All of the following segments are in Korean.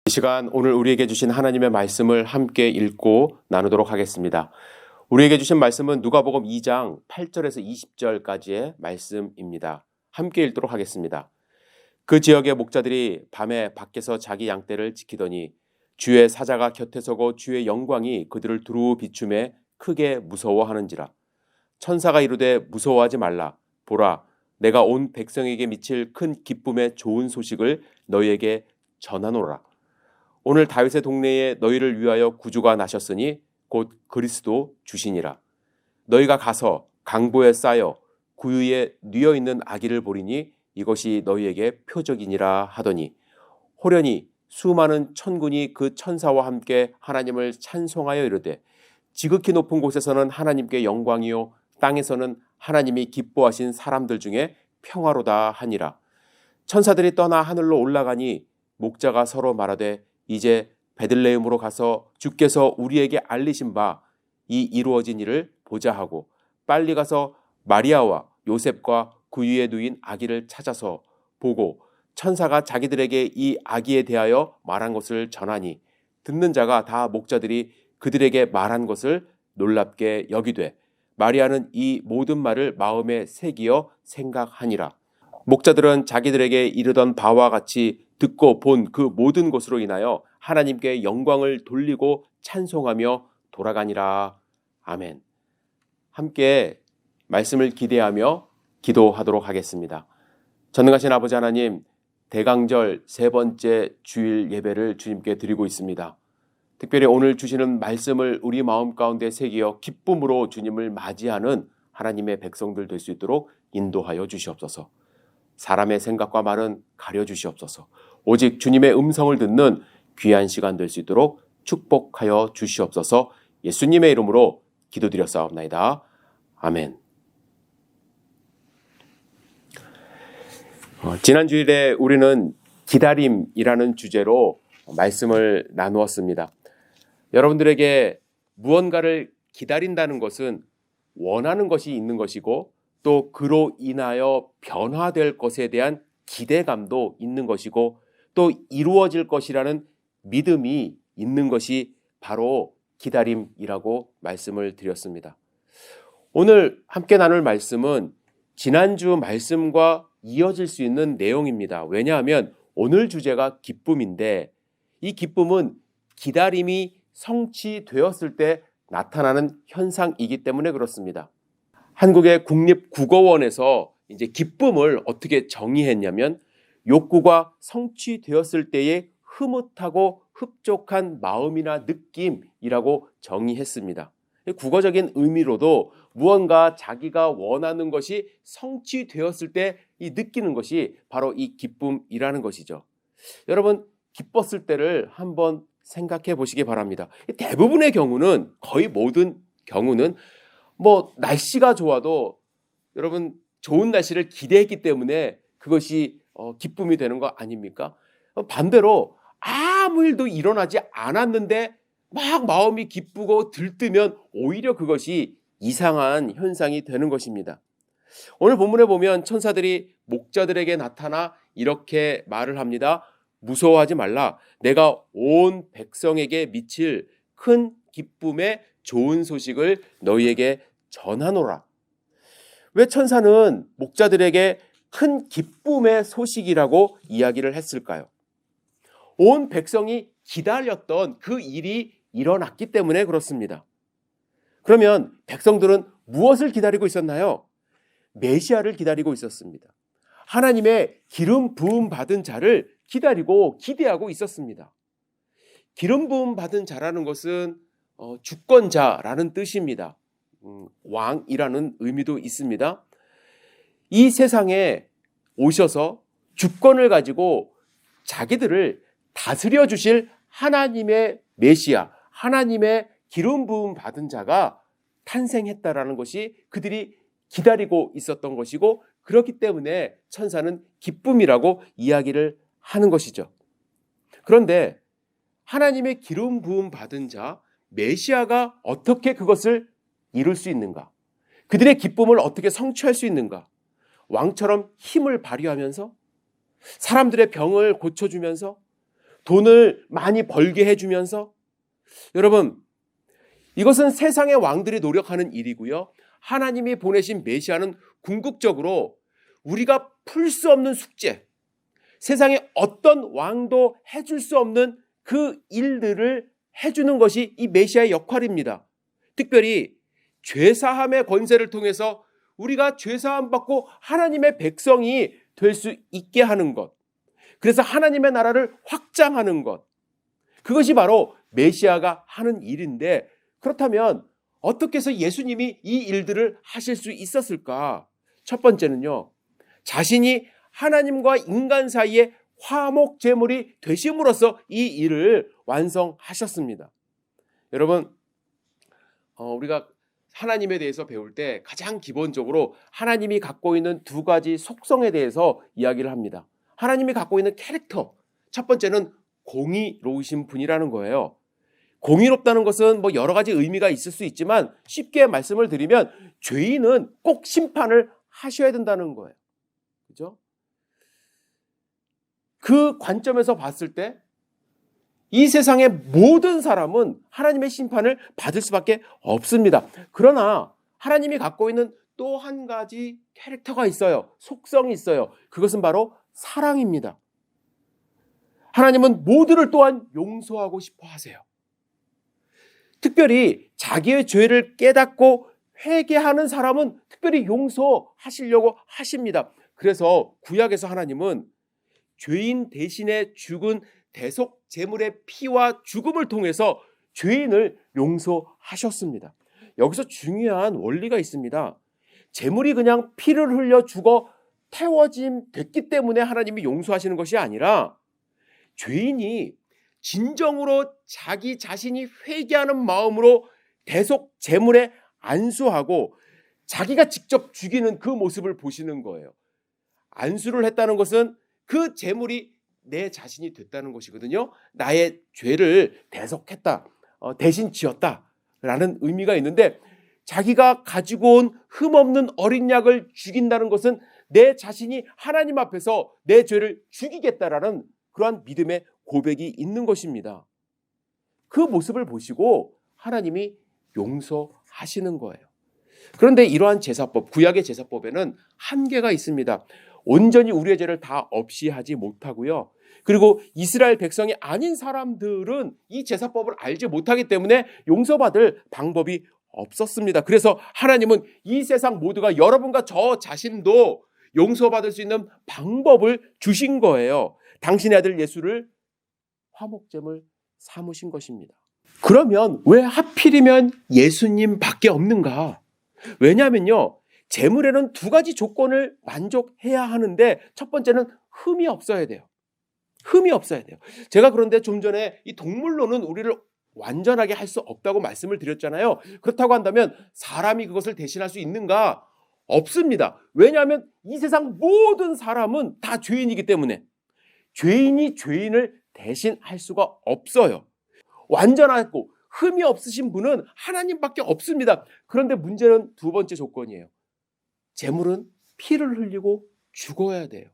이 시간 오늘 우리에게 주신 하나님의 말씀을 함께 읽고 나누도록 하겠습니다. 우리에게 주신 말씀은 누가복음 2장 8절에서 20절까지의 말씀입니다. 함께 읽도록 하겠습니다. 그 지역의 목자들이 밤에 밖에서 자기 양떼를 지키더니 주의 사자가 곁에 서고 주의 영광이 그들을 두루 비추매 크게 무서워하는지라. 천사가 이르되 무서워하지 말라. 보라, 내가 온 백성에게 미칠 큰 기쁨의 좋은 소식을 너희에게 전하노라. 오늘 다윗의 동네에 너희를 위하여 구주가 나셨으니 곧 그리스도 주시니라. 너희가 가서 강보에 쌓여 구유에 뉘어 있는 아기를 보리니 이것이 너희에게 표적이니라 하더니 호련히 수많은 천군이 그 천사와 함께 하나님을 찬송하여 이르되 지극히 높은 곳에서는 하나님께 영광이요 땅에서는 하나님이 기뻐하신 사람들 중에 평화로다 하니라. 천사들이 떠나 하늘로 올라가니 목자가 서로 말하되 이제 베들레헴으로 가서 주께서 우리에게 알리신 바 이 이루어진 일을 보자 하고 빨리 가서 마리아와 요셉과 구유에 누인 아기를 찾아서 보고 천사가 자기들에게 이 아기에 대하여 말한 것을 전하니 듣는 자가 다 목자들이 그들에게 말한 것을 놀랍게 여기되 마리아는 이 모든 말을 마음에 새기어 생각하니라. 목자들은 자기들에게 이르던 바와 같이 듣고 본 그 모든 것으로 인하여 하나님께 영광을 돌리고 찬송하며 돌아가니라. 아멘. 함께 말씀을 기대하며 기도하도록 하겠습니다. 전능하신 아버지 하나님, 대강절 세 번째 주일 예배를 주님께 드리고 있습니다. 특별히 오늘 주시는 말씀을 우리 마음 가운데 새기어 기쁨으로 주님을 맞이하는 하나님의 백성들 될 수 있도록 인도하여 주시옵소서. 사람의 생각과 말은 가려주시옵소서. 오직 주님의 음성을 듣는 귀한 시간 될 수 있도록 축복하여 주시옵소서. 예수님의 이름으로 기도드렸사옵나이다. 아멘. 지난 주일에 우리는 기다림이라는 주제로 말씀을 나누었습니다. 여러분들에게 무언가를 기다린다는 것은 원하는 것이 있는 것이고 또 그로 인하여 변화될 것에 대한 기대감도 있는 것이고 또 이루어질 것이라는 믿음이 있는 것이 바로 기다림이라고 말씀을 드렸습니다. 오늘 함께 나눌 말씀은 지난주 말씀과 이어질 수 있는 내용입니다. 왜냐하면 오늘 주제가 기쁨인데 이 기쁨은 기다림이 성취되었을 때 나타나는 현상이기 때문에 그렇습니다. 한국의 국립국어원에서 이제 기쁨을 어떻게 정의했냐면 욕구가 성취되었을 때의 흐뭇하고 흡족한 마음이나 느낌이라고 정의했습니다. 국어적인 의미로도 무언가 자기가 원하는 것이 성취되었을 때 이 느끼는 것이 바로 이 기쁨이라는 것이죠. 여러분, 기뻤을 때를 한번 생각해 보시기 바랍니다. 대부분의 경우는, 거의 모든 경우는 날씨가 좋아도 여러분 좋은 날씨를 기대했기 때문에 그것이 기쁨이 되는 거 아닙니까? 반대로 아무 일도 일어나지 않았는데 막 마음이 기쁘고 들뜨면 오히려 그것이 이상한 현상이 되는 것입니다. 오늘 본문에 보면 천사들이 목자들에게 나타나 이렇게 말을 합니다. 무서워하지 말라. 내가 온 백성에게 미칠 큰 기쁨의 좋은 소식을 너희에게 전하노라. 왜 천사는 목자들에게 큰 기쁨의 소식이라고 이야기를 했을까요? 온 백성이 기다렸던 그 일이 일어났기 때문에 그렇습니다. 그러면 백성들은 무엇을 기다리고 있었나요? 메시아를 기다리고 있었습니다. 하나님의 기름 부음 받은 자를 기다리고 기대하고 있었습니다. 기름 부음 받은 자라는 것은 주권자라는 뜻입니다. 왕이라는 의미도 있습니다. 이 세상에 오셔서 주권을 가지고 자기들을 다스려 주실 하나님의 메시아, 하나님의 기름 부음 받은 자가 탄생했다라는 것이 그들이 기다리고 있었던 것이고 그렇기 때문에 천사는 기쁨이라고 이야기를 하는 것이죠. 그런데 하나님의 기름 부음 받은 자 메시아가 어떻게 그것을 이룰 수 있는가? 그들의 기쁨을 어떻게 성취할 수 있는가? 왕처럼 힘을 발휘하면서 사람들의 병을 고쳐주면서 돈을 많이 벌게 해주면서, 여러분, 이것은 세상의 왕들이 노력하는 일이고요. 하나님이 보내신 메시아는 궁극적으로 우리가 풀 수 없는 숙제, 세상에 어떤 왕도 해줄 수 없는 그 일들을 해주는 것이 이 메시아의 역할입니다. 특별히 죄사함의 권세를 통해서 우리가 죄사함 받고 하나님의 백성이 될 수 있게 하는 것, 그래서 하나님의 나라를 확장하는 것, 그것이 바로 메시아가 하는 일인데, 그렇다면 어떻게 해서 예수님이 이 일들을 하실 수 있었을까? 첫 번째는요, 자신이 하나님과 인간 사이에 화목 제물이 되심으로써 이 일을 완성하셨습니다. 여러분, 우리가 하나님에 대해서 배울 때 가장 기본적으로 하나님이 갖고 있는 두 가지 속성에 대해서 이야기를 합니다. 하나님이 갖고 있는 캐릭터, 첫 번째는 공의로우신 분이라는 거예요. 공의롭다는 것은 뭐 여러 가지 의미가 있을 수 있지만, 쉽게 말씀을 드리면 죄인은 꼭 심판을 하셔야 된다는 거예요. 그죠? 그 관점에서 봤을 때 이 세상의 모든 사람은 하나님의 심판을 받을 수밖에 없습니다. 그러나 하나님이 갖고 있는 또 한 가지 캐릭터가 있어요. 속성이 있어요. 그것은 바로 사랑입니다. 하나님은 모두를 또한 용서하고 싶어 하세요. 특별히 자기의 죄를 깨닫고 회개하는 사람은 특별히 용서하시려고 하십니다. 그래서 구약에서 하나님은 죄인 대신에 죽은 대속 제물의 피와 죽음을 통해서 죄인을 용서하셨습니다. 여기서 중요한 원리가 있습니다. 제물이 그냥 피를 흘려 죽어 태워짐 됐기 때문에 하나님이 용서하시는 것이 아니라, 죄인이 진정으로 자기 자신이 회개하는 마음으로 대속 제물에 안수하고 자기가 직접 죽이는 그 모습을 보시는 거예요. 안수를 했다는 것은 그 제물이 내 자신이 됐다는 것이거든요. 나의 죄를 대속했다, 대신 지었다라는 의미가 있는데, 자기가 가지고 온 흠없는 어린 양을 죽인다는 것은 내 자신이 하나님 앞에서 내 죄를 죽이겠다라는 그러한 믿음의 고백이 있는 것입니다. 그 모습을 보시고 하나님이 용서하시는 거예요. 그런데 이러한 제사법, 구약의 제사법에는 한계가 있습니다. 온전히 우리의 죄를 다 없이 하지 못하고요. 그리고 이스라엘 백성이 아닌 사람들은 이 제사법을 알지 못하기 때문에 용서받을 방법이 없었습니다. 그래서 하나님은 이 세상 모두가, 여러분과 저 자신도 용서받을 수 있는 방법을 주신 거예요. 당신의 아들 예수를 화목제물 삼으신 것입니다. 그러면 왜 하필이면 예수님밖에 없는가? 왜냐하면요, 제물에는 두 가지 조건을 만족해야 하는데, 첫 번째는 흠이 없어야 돼요. 흠이 없어야 돼요. 제가 그런데 좀 전에 이 동물로는 우리를 완전하게 할 수 없다고 말씀을 드렸잖아요. 그렇다고 한다면 사람이 그것을 대신할 수 있는가? 없습니다. 왜냐하면 이 세상 모든 사람은 다 죄인이기 때문에 죄인이 죄인을 대신할 수가 없어요. 완전하고 흠이 없으신 분은 하나님밖에 없습니다. 그런데 문제는 두 번째 조건이에요. 제물은 피를 흘리고 죽어야 돼요.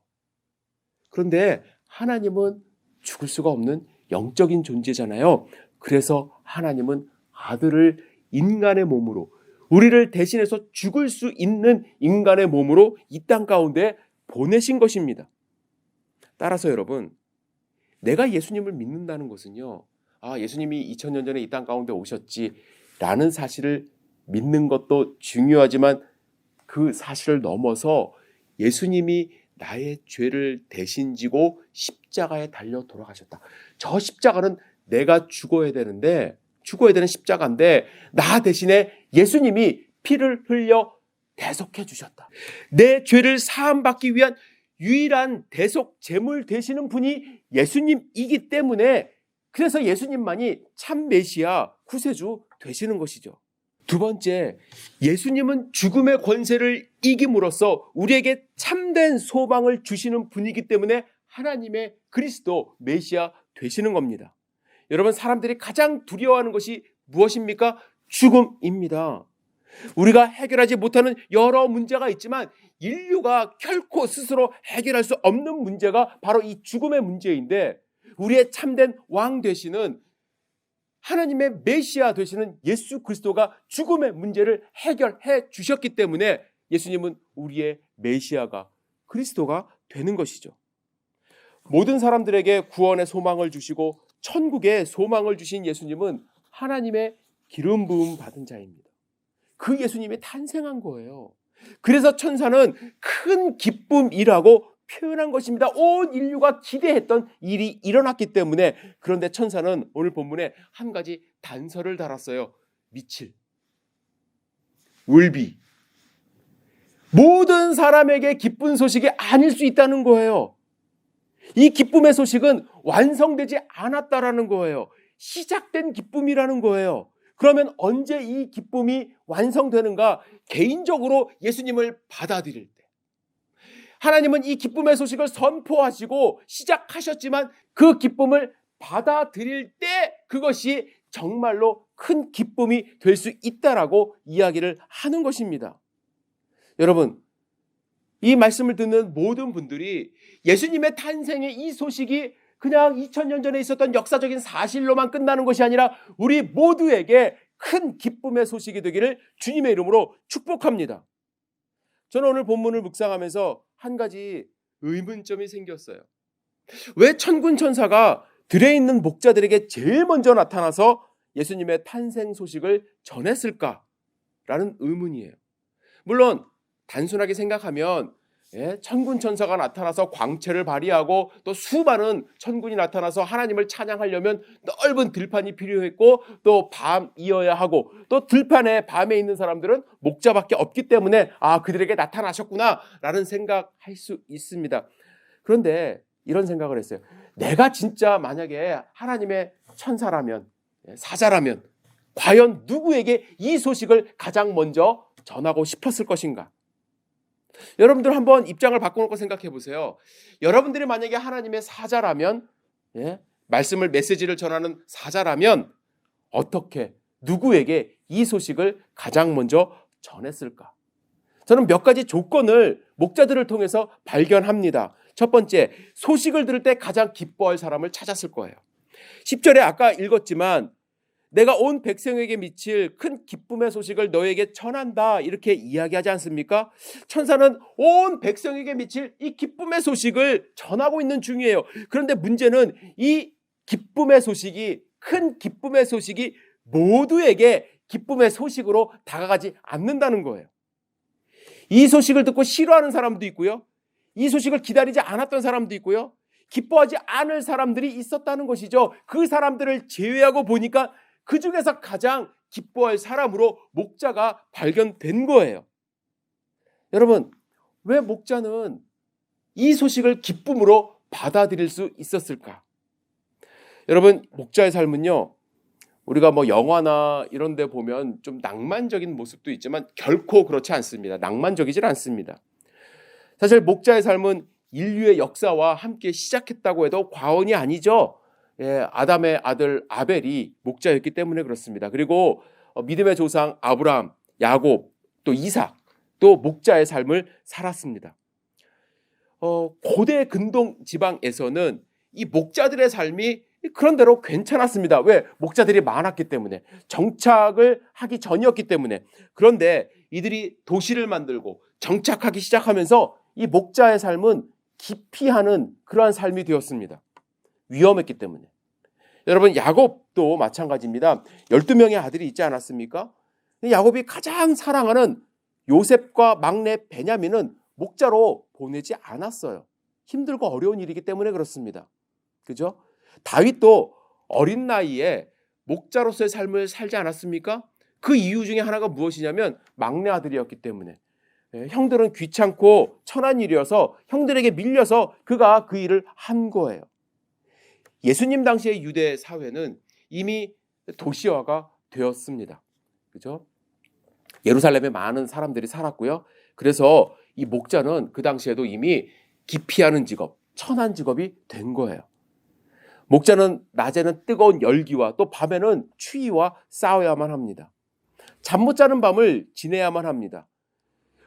그런데 하나님은 죽을 수가 없는 영적인 존재잖아요. 그래서 하나님은 아들을 인간의 몸으로, 우리를 대신해서 죽을 수 있는 인간의 몸으로 이 땅 가운데 보내신 것입니다. 따라서 여러분, 내가 예수님을 믿는다는 것은요, 예수님이 2000년 전에 이 땅 가운데 오셨지라는 사실을 믿는 것도 중요하지만, 그 사실을 넘어서 예수님이 나의 죄를 대신 지고 십자가에 달려 돌아가셨다. 저 십자가는 내가 죽어야 되는 십자가인데, 나 대신에 예수님이 피를 흘려 대속해 주셨다. 내 죄를 사함받기 위한 유일한 대속 제물 되시는 분이 예수님이기 때문에, 그래서 예수님만이 참 메시아, 구세주 되시는 것이죠. 두 번째, 예수님은 죽음의 권세를 이김으로써 우리에게 참된 소망을 주시는 분이기 때문에 하나님의 그리스도 메시아 되시는 겁니다. 여러분, 사람들이 가장 두려워하는 것이 무엇입니까? 죽음입니다. 우리가 해결하지 못하는 여러 문제가 있지만 인류가 결코 스스로 해결할 수 없는 문제가 바로 이 죽음의 문제인데, 우리의 참된 왕 되시는 하나님의 메시아 되시는 예수 그리스도가 죽음의 문제를 해결해 주셨기 때문에 예수님은 우리의 메시아가 그리스도가 되는 것이죠. 모든 사람들에게 구원의 소망을 주시고 천국의 소망을 주신 예수님은 하나님의 기름 부음 받은 자입니다. 그 예수님이 탄생한 거예요. 그래서 천사는 큰 기쁨이라고 표현한 것입니다. 온 인류가 기대했던 일이 일어났기 때문에. 그런데 천사는 오늘 본문에 한 가지 단서를 달았어요. 미칠, 울비. 모든 사람에게 기쁜 소식이 아닐 수 있다는 거예요. 이 기쁨의 소식은 완성되지 않았다라는 거예요. 시작된 기쁨이라는 거예요. 그러면 언제 이 기쁨이 완성되는가? 개인적으로 예수님을 받아들일 때. 하나님은 이 기쁨의 소식을 선포하시고 시작하셨지만 그 기쁨을 받아들일 때 그것이 정말로 큰 기쁨이 될 수 있다라고 이야기를 하는 것입니다. 여러분, 이 말씀을 듣는 모든 분들이 예수님의 탄생의 이 소식이 그냥 2000년 전에 있었던 역사적인 사실로만 끝나는 것이 아니라 우리 모두에게 큰 기쁨의 소식이 되기를 주님의 이름으로 축복합니다. 저는 오늘 본문을 묵상하면서 한 가지 의문점이 생겼어요. 왜 천군 천사가 들에 있는 목자들에게 제일 먼저 나타나서 예수님의 탄생 소식을 전했을까라는 의문이에요. 물론 단순하게 생각하면 천군 천사가 나타나서 광채를 발휘하고 또 수많은 천군이 나타나서 하나님을 찬양하려면 넓은 들판이 필요했고 또 밤이어야 하고 또 들판에 밤에 있는 사람들은 목자밖에 없기 때문에 그들에게 나타나셨구나 라는 생각할 수 있습니다. 그런데 이런 생각을 했어요. 내가 진짜 만약에 하나님의 천사라면, 사자라면 과연 누구에게 이 소식을 가장 먼저 전하고 싶었을 것인가? 여러분들 한번 입장을 바꿔놓고 생각해 보세요. 여러분들이 만약에 하나님의 사자라면, 말씀을 메시지를 전하는 사자라면 어떻게 누구에게 이 소식을 가장 먼저 전했을까? 저는 몇 가지 조건을 목자들을 통해서 발견합니다. 첫 번째, 소식을 들을 때 가장 기뻐할 사람을 찾았을 거예요. 10절에 아까 읽었지만 내가 온 백성에게 미칠 큰 기쁨의 소식을 너에게 전한다 이렇게 이야기하지 않습니까? 천사는 온 백성에게 미칠 이 기쁨의 소식을 전하고 있는 중이에요. 그런데 문제는 이 기쁨의 소식이, 큰 기쁨의 소식이 모두에게 기쁨의 소식으로 다가가지 않는다는 거예요. 이 소식을 듣고 싫어하는 사람도 있고요. 이 소식을 기다리지 않았던 사람도 있고요. 기뻐하지 않을 사람들이 있었다는 것이죠. 그 사람들을 제외하고 보니까 그 중에서 가장 기뻐할 사람으로 목자가 발견된 거예요. 여러분, 왜 목자는 이 소식을 기쁨으로 받아들일 수 있었을까? 여러분, 목자의 삶은요, 우리가 영화나 이런 데 보면 좀 낭만적인 모습도 있지만 결코 그렇지 않습니다. 낭만적이질 않습니다. 사실 목자의 삶은 인류의 역사와 함께 시작했다고 해도 과언이 아니죠. 아담의 아들 아벨이 목자였기 때문에 그렇습니다. 그리고 믿음의 조상 아브라함, 야곱, 또 이삭, 또 목자의 삶을 살았습니다. 고대 근동 지방에서는 이 목자들의 삶이 그런대로 괜찮았습니다. 왜? 목자들이 많았기 때문에, 정착을 하기 전이었기 때문에. 그런데 이들이 도시를 만들고 정착하기 시작하면서 이 목자의 삶은 기피하는 그러한 삶이 되었습니다. 위험했기 때문에. 여러분, 야곱도 마찬가지입니다. 12명의 아들이 있지 않았습니까? 야곱이 가장 사랑하는 요셉과 막내 베냐민은 목자로 보내지 않았어요. 힘들고 어려운 일이기 때문에 그렇습니다. 그죠? 다윗도 어린 나이에 목자로서의 삶을 살지 않았습니까? 그 이유 중에 하나가 무엇이냐면 막내 아들이었기 때문에. 형들은 귀찮고 천한 일이어서 형들에게 밀려서 그가 그 일을 한 거예요. 예수님 당시의 유대 사회는 이미 도시화가 되었습니다. 그죠? 예루살렘에 많은 사람들이 살았고요. 그래서 이 목자는 그 당시에도 이미 기피하는 직업, 천한 직업이 된 거예요. 목자는 낮에는 뜨거운 열기와 또 밤에는 추위와 싸워야만 합니다. 잠 못 자는 밤을 지내야만 합니다.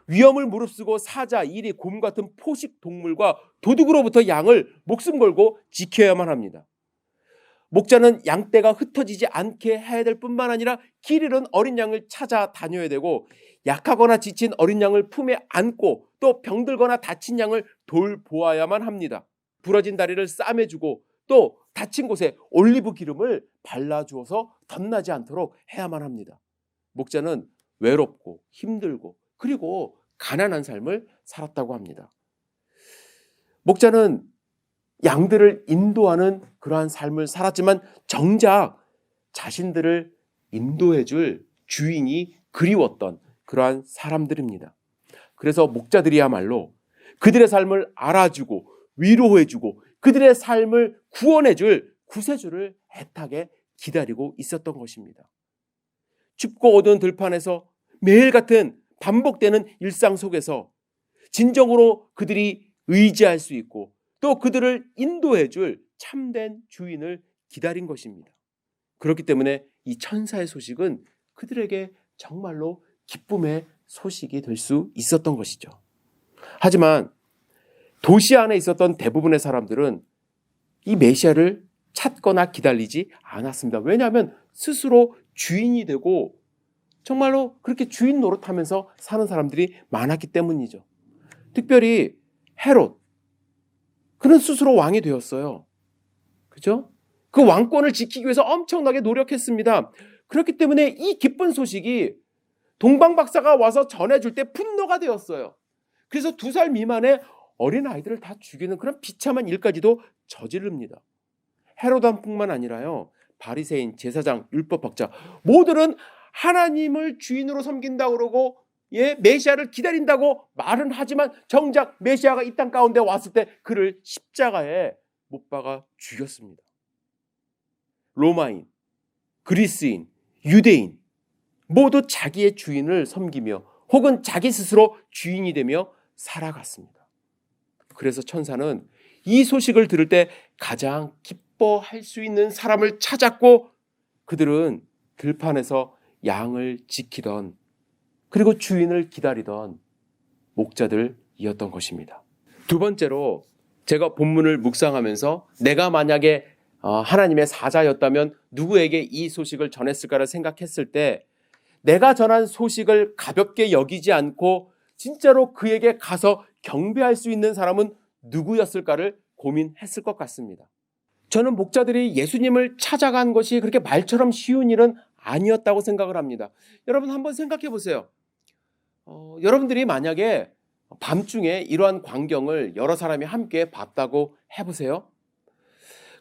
위험을 무릅쓰고 사자, 이리, 곰 같은 포식 동물과 도둑으로부터 양을 목숨 걸고 지켜야만 합니다. 목자는 양떼가 흩어지지 않게 해야 될 뿐만 아니라 길 잃은 어린 양을 찾아 다녀야 되고, 약하거나 지친 어린 양을 품에 안고 또 병들거나 다친 양을 돌보아야만 합니다. 부러진 다리를 싸매주고 또 다친 곳에 올리브 기름을 발라주어서 덧나지 않도록 해야만 합니다. 목자는 외롭고 힘들고 그리고 가난한 삶을 살았다고 합니다. 목자는 양들을 인도하는 그러한 삶을 살았지만 정작 자신들을 인도해줄 주인이 그리웠던 그러한 사람들입니다. 그래서 목자들이야말로 그들의 삶을 알아주고 위로해주고 그들의 삶을 구원해줄 구세주를 애타게 기다리고 있었던 것입니다. 춥고 어두운 들판에서 매일 같은 반복되는 일상 속에서 진정으로 그들이 의지할 수 있고 또 그들을 인도해줄 참된 주인을 기다린 것입니다. 그렇기 때문에 이 천사의 소식은 그들에게 정말로 기쁨의 소식이 될 수 있었던 것이죠. 하지만 도시 안에 있었던 대부분의 사람들은 이 메시아를 찾거나 기다리지 않았습니다. 왜냐하면 스스로 주인이 되고 정말로 그렇게 주인 노릇하면서 사는 사람들이 많았기 때문이죠. 특별히 헤롯, 그는 스스로 왕이 되었어요. 그죠? 그 왕권을 지키기 위해서 엄청나게 노력했습니다. 그렇기 때문에 이 기쁜 소식이 동방박사가 와서 전해줄 때 분노가 되었어요. 그래서 2살 미만의 어린 아이들을 다 죽이는 그런 비참한 일까지도 저지릅니다. 헤로단뿐만 아니라요, 바리새인, 제사장, 율법학자 모두는 하나님을 주인으로 섬긴다고 그러고 메시아를 기다린다고 말은 하지만 정작 메시아가 이 땅 가운데 왔을 때 그를 십자가에 못 박아 죽였습니다. 로마인, 그리스인, 유대인 모두 자기의 주인을 섬기며 혹은 자기 스스로 주인이 되며 살아갔습니다. 그래서 천사는 이 소식을 들을 때 가장 기뻐할 수 있는 사람을 찾았고, 그들은 들판에서 양을 지키던 그리고 주인을 기다리던 목자들이었던 것입니다. 2번째로 제가 본문을 묵상하면서 내가 만약에 하나님의 사자였다면 누구에게 이 소식을 전했을까를 생각했을 때 내가 전한 소식을 가볍게 여기지 않고 진짜로 그에게 가서 경배할 수 있는 사람은 누구였을까를 고민했을 것 같습니다. 저는 목자들이 예수님을 찾아간 것이 그렇게 말처럼 쉬운 일은 아니었다고 생각을 합니다. 여러분 한번 생각해 보세요. 여러분들이 만약에 밤중에 이러한 광경을 여러 사람이 함께 봤다고 해보세요.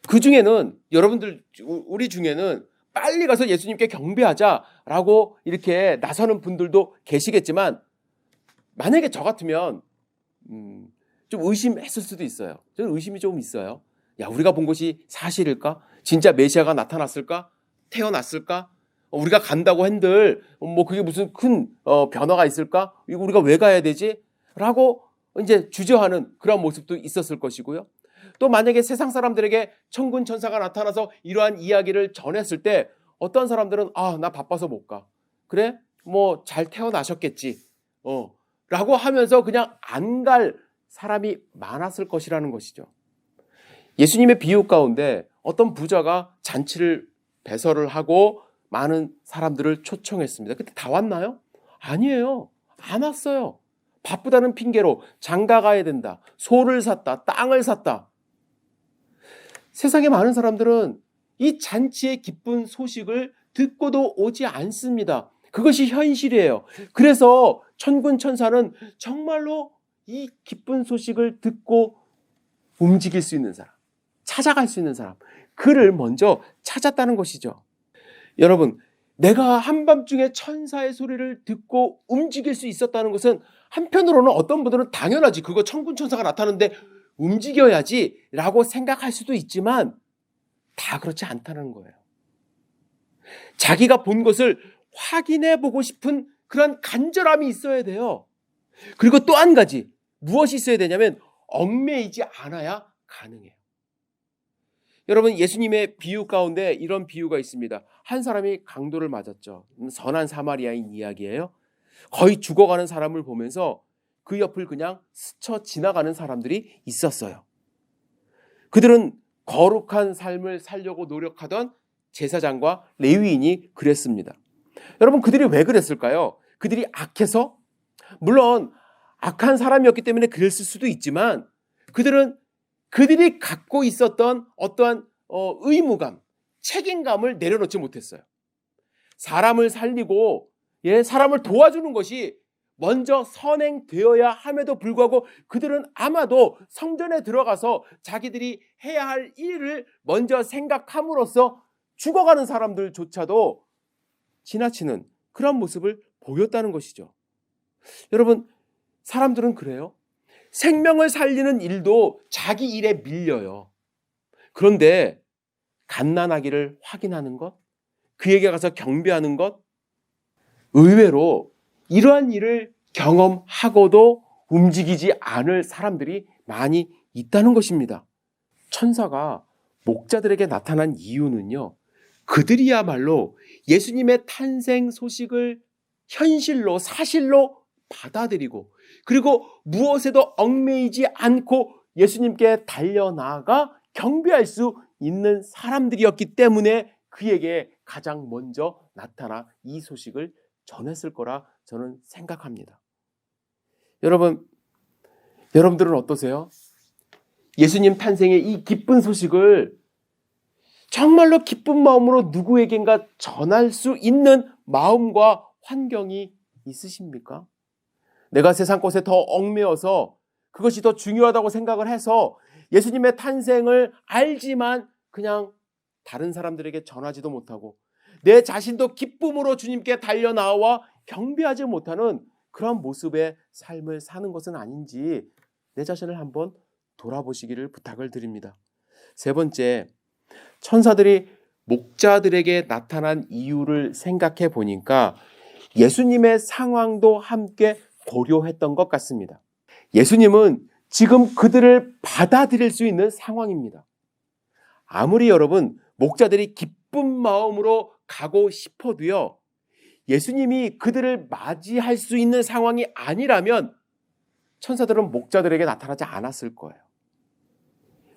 그 중에는 여러분들, 우리 중에는 빨리 가서 예수님께 경배하자라고 이렇게 나서는 분들도 계시겠지만, 만약에 저 같으면 좀 의심했을 수도 있어요. 저는 의심이 조금 있어요. 야, 우리가 본 것이 사실일까? 진짜 메시아가 나타났을까? 태어났을까? 우리가 간다고 한들 그게 무슨 큰 변화가 있을까? 우리가 왜 가야 되지? 라고 이제 주저하는 그런 모습도 있었을 것이고요. 또 만약에 세상 사람들에게 천군 천사가 나타나서 이러한 이야기를 전했을 때 어떤 사람들은 나 바빠서 못 가. 그래? 잘 태어나셨겠지. 라고 하면서 그냥 안 갈 사람이 많았을 것이라는 것이죠. 예수님의 비유 가운데 어떤 부자가 잔치를 배설을 하고 많은 사람들을 초청했습니다. 그때 다 왔나요? 아니에요. 안 왔어요. 바쁘다는 핑계로 장가 가야 된다, 소를 샀다, 땅을 샀다. 세상에 많은 사람들은 이 잔치의 기쁜 소식을 듣고도 오지 않습니다. 그것이 현실이에요. 그래서 천군 천사는 정말로 이 기쁜 소식을 듣고 움직일 수 있는 사람, 찾아갈 수 있는 사람, 그를 먼저 찾았다는 것이죠. 여러분, 내가 한밤중에 천사의 소리를 듣고 움직일 수 있었다는 것은 한편으로는 어떤 분들은 당연하지, 그거 천군 천사가 나타나는데 움직여야지 라고 생각할 수도 있지만 다 그렇지 않다는 거예요. 자기가 본 것을 확인해 보고 싶은 그런 간절함이 있어야 돼요. 그리고 또 한 가지, 무엇이 있어야 되냐면 얽매이지 않아야 가능해요. 여러분, 예수님의 비유 가운데 이런 비유가 있습니다. 한 사람이 강도를 맞았죠. 선한 사마리아인 이야기예요. 거의 죽어가는 사람을 보면서 그 옆을 그냥 스쳐 지나가는 사람들이 있었어요. 그들은 거룩한 삶을 살려고 노력하던 제사장과 레위인이 그랬습니다. 여러분, 그들이 왜 그랬을까요? 그들이 악해서? 물론 악한 사람이었기 때문에 그랬을 수도 있지만 그들이 갖고 있었던 어떠한 의무감, 책임감을 내려놓지 못했어요. 사람을 살리고 사람을 도와주는 것이 먼저 선행되어야 함에도 불구하고 그들은 아마도 성전에 들어가서 자기들이 해야 할 일을 먼저 생각함으로써 죽어가는 사람들조차도 지나치는 그런 모습을 보였다는 것이죠. 여러분, 사람들은 그래요. 생명을 살리는 일도 자기 일에 밀려요. 그런데 갓난아기를 확인하는 것, 그에게 가서 경배하는 것, 의외로 이러한 일을 경험하고도 움직이지 않을 사람들이 많이 있다는 것입니다. 천사가 목자들에게 나타난 이유는요, 그들이야말로 예수님의 탄생 소식을 현실로, 사실로 받아들이고, 그리고 무엇에도 얽매이지 않고 예수님께 달려나가 경배할 수 있는 사람들이었기 때문에 그에게 가장 먼저 나타나 이 소식을 전했을 거라 저는 생각합니다. 여러분들은 어떠세요? 예수님 탄생의 이 기쁜 소식을 정말로 기쁜 마음으로 누구에겐가 전할 수 있는 마음과 환경이 있으십니까? 내가 세상 것에 더 얽매여서 그것이 더 중요하다고 생각을 해서 예수님의 탄생을 알지만 그냥 다른 사람들에게 전하지도 못하고 내 자신도 기쁨으로 주님께 달려나와 경배하지 못하는 그런 모습의 삶을 사는 것은 아닌지 내 자신을 한번 돌아보시기를 부탁을 드립니다. 세 번째, 천사들이 목자들에게 나타난 이유를 생각해 보니까 예수님의 상황도 함께 고려했던 것 같습니다. 예수님은 지금 그들을 받아들일 수 있는 상황입니다. 아무리 여러분 목자들이 기쁜 마음으로 가고 싶어도요, 예수님이 그들을 맞이할 수 있는 상황이 아니라면 천사들은 목자들에게 나타나지 않았을 거예요.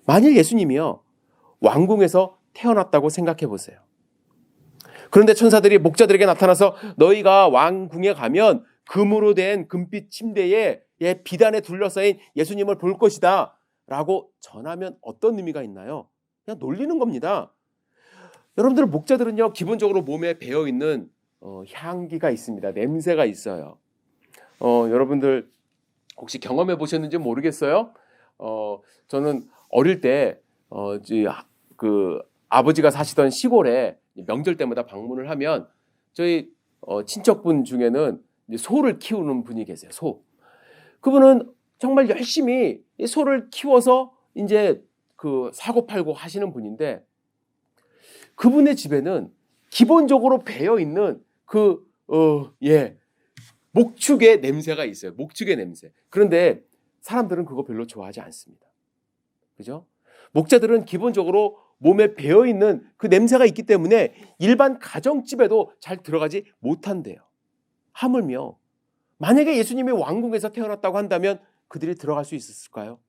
만일 예수님이요 왕궁에서 태어났다고 생각해 보세요. 그런데 천사들이 목자들에게 나타나서 너희가 왕궁에 가면 금으로 된 금빛 침대에 비단에 둘러싸인 예수님을 볼 것이다 라고 전하면 어떤 의미가 있나요? 그냥 놀리는 겁니다. 여러분들, 목자들은요 기본적으로 몸에 배어있는 향기가 있습니다. 냄새가 있어요. 여러분들 혹시 경험해 보셨는지 모르겠어요. 저는 어릴 때 그 아버지가 사시던 시골에 명절 때마다 방문을 하면 저희 친척분 중에는 소를 키우는 분이 계세요. 소. 그분은 정말 열심히 소를 키워서 이제 그 사고 팔고 하시는 분인데, 그분의 집에는 기본적으로 배어 있는 목축의 냄새가 있어요. 목축의 냄새. 그런데 사람들은 그거 별로 좋아하지 않습니다. 그죠? 목자들은 기본적으로 몸에 배어 있는 그 냄새가 있기 때문에 일반 가정집에도 잘 들어가지 못한대요. 하물며 만약에 예수님이 왕궁에서 태어났다고 한다면 그들이 들어갈 수 있었을까요?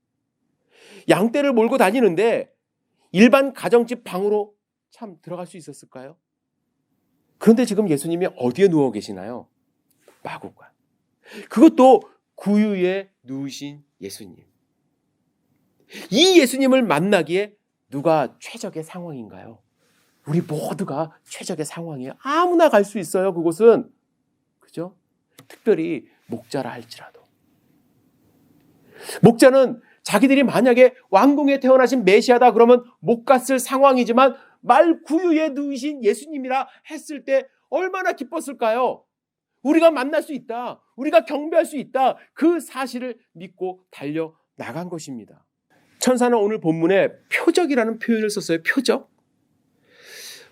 양떼를 몰고 다니는데 일반 가정집 방으로 참 들어갈 수 있었을까요? 그런데 지금 예수님이 어디에 누워 계시나요? 마구간. 그것도 구유에 누우신 예수님. 이 예수님을 만나기에 누가 최적의 상황인가요? 우리 모두가 최적의 상황이에요. 아무나 갈 수 있어요, 그곳은. 그죠? 특별히 목자라 할지라도. 목자는 자기들이 만약에 왕궁에 태어나신 메시아다 그러면 못 갔을 상황이지만 말 구유에 누우신 예수님이라 했을 때 얼마나 기뻤을까요? 우리가 만날 수 있다, 우리가 경배할 수 있다, 그 사실을 믿고 달려나간 것입니다. 천사는 오늘 본문에 표적이라는 표현을 썼어요. 표적.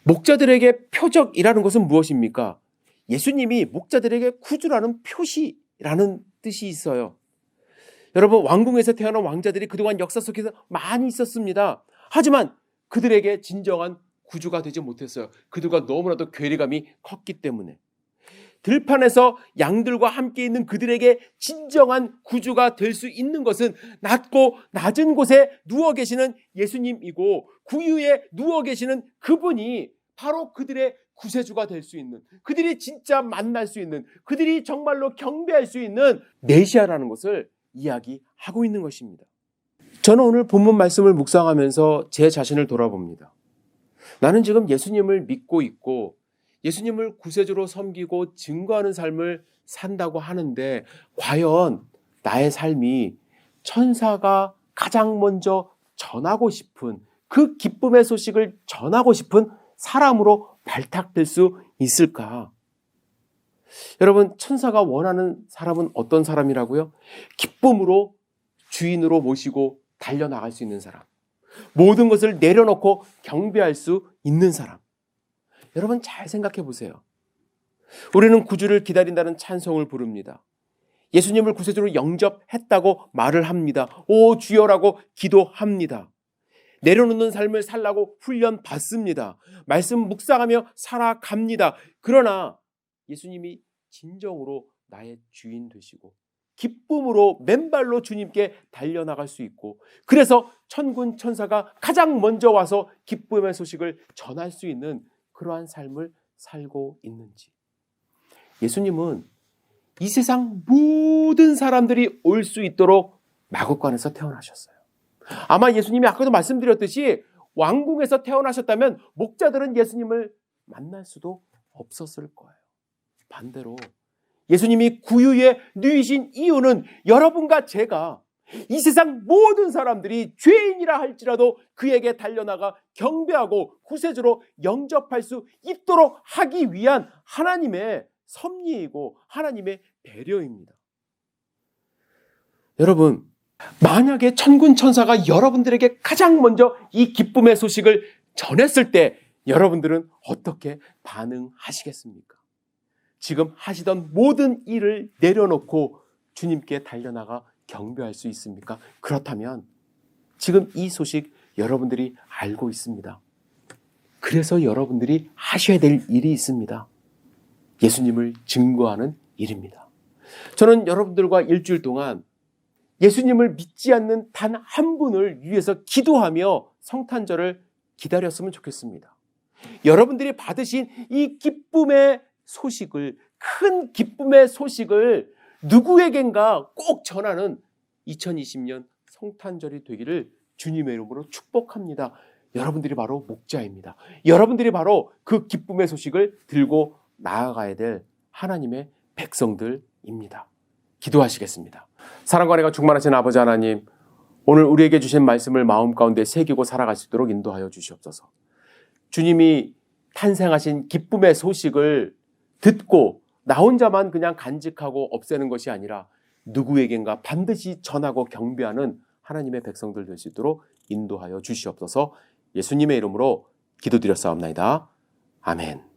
목자들에게 표적이라는 것은 무엇입니까? 예수님이 목자들에게 구주라는 표시라는 뜻이 있어요. 여러분, 왕궁에서 태어난 왕자들이 그동안 역사 속에서 많이 있었습니다. 하지만 그들에게 진정한 구주가 되지 못했어요. 그들과 너무나도 괴리감이 컸기 때문에. 들판에서 양들과 함께 있는 그들에게 진정한 구주가 될 수 있는 것은 낮고 낮은 곳에 누워 계시는 예수님이고 구유에 누워 계시는 그분이 바로 그들의 구세주가 될 수 있는, 그들이 진짜 만날 수 있는, 그들이 정말로 경배할 수 있는 메시아라는 것을 이야기하고 있는 것입니다. 저는 오늘 본문 말씀을 묵상하면서 제 자신을 돌아봅니다. 나는 지금 예수님을 믿고 있고 예수님을 구세주로 섬기고 증거하는 삶을 산다고 하는데 과연 나의 삶이 천사가 가장 먼저 전하고 싶은 그 기쁨의 소식을 전하고 싶은 사람으로 발탁될 수 있을까? 여러분, 천사가 원하는 사람은 어떤 사람이라고요? 기쁨으로 주인으로 모시고 달려나갈 수 있는 사람, 모든 것을 내려놓고 경배할 수 있는 사람. 여러분 잘 생각해 보세요. 우리는 구주를 기다린다는 찬송을 부릅니다. 예수님을 구세주로 영접했다고 말을 합니다. 오 주여라고 기도합니다. 내려놓는 삶을 살라고 훈련 받습니다. 말씀 묵상하며 살아갑니다. 그러나 예수님이 진정으로 나의 주인 되시고 기쁨으로 맨발로 주님께 달려나갈 수 있고, 그래서 천군 천사가 가장 먼저 와서 기쁨의 소식을 전할 수 있는 그러한 삶을 살고 있는지. 예수님은 이 세상 모든 사람들이 올 수 있도록 마구간에서 태어나셨어요. 아마 예수님이 아까도 말씀드렸듯이 왕궁에서 태어나셨다면 목자들은 예수님을 만날 수도 없었을 거예요. 반대로 예수님이 구유에 누이신 이유는 여러분과 제가 이 세상 모든 사람들이 죄인이라 할지라도 그에게 달려나가 경배하고 구세주로 영접할 수 있도록 하기 위한 하나님의 섭리이고 하나님의 배려입니다. 여러분, 만약에 천군 천사가 여러분들에게 가장 먼저 이 기쁨의 소식을 전했을 때 여러분들은 어떻게 반응하시겠습니까? 지금 하시던 모든 일을 내려놓고 주님께 달려나가 경배할 수 있습니까? 그렇다면 지금 이 소식 여러분들이 알고 있습니다. 그래서 여러분들이 하셔야 될 일이 있습니다. 예수님을 증거하는 일입니다. 저는 여러분들과 일주일 동안 예수님을 믿지 않는 단 한 분을 위해서 기도하며 성탄절을 기다렸으면 좋겠습니다. 여러분들이 받으신 이 기쁨의 소식을, 큰 기쁨의 소식을 누구에겐가 꼭 전하는 2020년 성탄절이 되기를 주님의 이름으로 축복합니다. 여러분들이 바로 목자입니다. 여러분들이 바로 그 기쁨의 소식을 들고 나아가야 될 하나님의 백성들입니다. 기도하시겠습니다. 사랑과 은혜가 충만하신 아버지 하나님, 오늘 우리에게 주신 말씀을 마음 가운데 새기고 살아갈 수 있도록 인도하여 주시옵소서. 주님이 탄생하신 기쁨의 소식을 듣고 나 혼자만 그냥 간직하고 없애는 것이 아니라 누구에겐가 반드시 전하고 경배하는 하나님의 백성들 될 수 있도록 인도하여 주시옵소서. 예수님의 이름으로 기도드렸사옵나이다. 아멘.